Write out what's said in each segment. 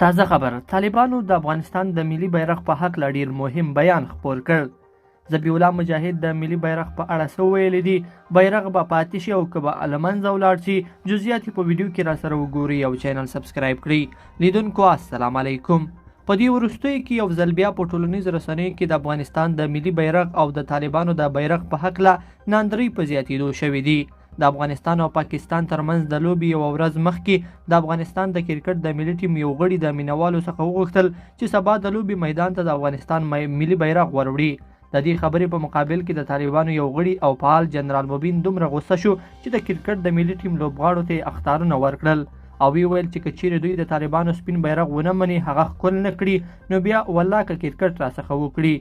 تازه خبر، طالبانو د افغانستان د ملي بیرغ په حق ډیر مهم بیان خپور کړ. ذبیح الله مجاهد د ملي بیرغ په اړه څه ویلي دي؟ بیرغ به پاتې شي او که به له منځه ولاړ شي؟ جزئیات په ویډیو کې را سره وګورئ او چینل سبسکرایب کړئ. لیدونکو السلام علیکم. په دې وروستیو کې یو ځل بیا په ټولنیزو رسنیو کې د افغانستان د ملي بیرغ او د طالبانو د بیرغ په هکله ناندرۍ په زیاتېدو شوې دي. د افغانستان او پاکستان ترمنځ د لوبې یوه ورځ مخکې د افغانستان د کرکټ د ملي ټیم یو غړي د مینوالو څخه وغوښتل چې سبا د لوبې میدان ته د افغانستان ملي بیرغ وروړي. د دې خبرې په مقابل کې د طالبانو یو غړي او فعال جنرال مبین دومره غوسه شو چې د کرکټ د ملي ټیم لوبغاړو ته اخطارونه ورکړل او ویل چې که چیرې دوی د طالبانو سپین بیرغ ونه مني هغه ښکل نه کړي نو بیا والله که کرکټ راڅخه وکړي.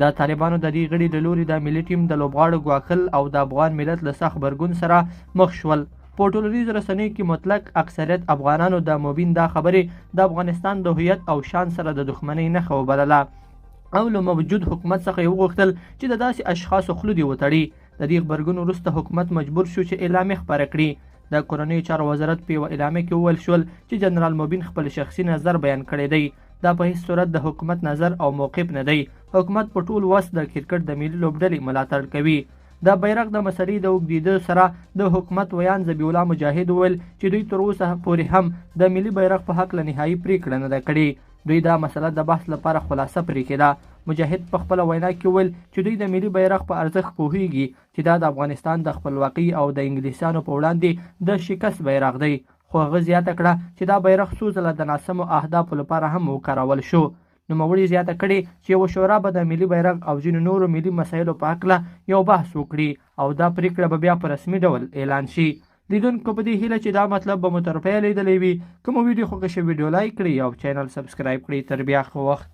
د طالبانو د دې غړي له لوري د ملي ټیم د لوبغاړو ګواښل او د افغان ملت له سخت غبرګون سره مخ شول. په ټولنیزو رسنیو کې مطلق اکثریت افغانانو د مبین دا خبرې د افغانستان د هویت او شان سره د دښمنۍ نښه وبلله او له موجود حکومت څخه یې وغوښتل چې د داسې اشخاصو خوله دې وتړي. د دې غبرګون وروسته حکومت مجبور شو چې اعلامیه خپره کړي. د کورنیو چارو وزارت په یوه اعلامیه کې وویل شول چې جنرال مبین خپل شخصي نظر بیان کړی دی. دا په هیڅ صورت د حکومت نظر او موقف نه دی. حکومت په ټول وس د کرکټ د ملي لوبډلې ملاتړ کوي. د بیرغ د مسلې د اوږدېدو سره د حکومت ویان ذبیح الله مجاهد وویل چې دوی تر اوسه پورې هم د ملي بیرغ په هکله نهایي پریکړه نه ده کړې. دوی دا مسله د بحث لپاره خلاصه پرېښې ده. مجاهد په خپله وینا کې وویل چې دوی د ملي بیرغ په ارزښت پوهیږي چې دا د افغانستان د خپلواکۍ او د انګلیسیانو په وړاندې د شکست بیرغ دی. خو هغه زیاته کړه چې دا بیرغ څو ځله د ناسمو اهدافو لپاره هم وکارول شو. نوموړي زیاته کړې چې یوه شورا به د ملي بیرغ او ځینو نورو ملي مسایلو په هکله یو بحث وکړي او دا پریکړه به بیا په رسمي ډول اعلان شي. لیدونکو په دې هیله چې دا مطلب به مو تر پایه لیدلی وي. که مو ویډیو خوښه شوې ویډیو لایک کړئ او چینل سبسکرایب کړئ. تر بیا ښه وخت.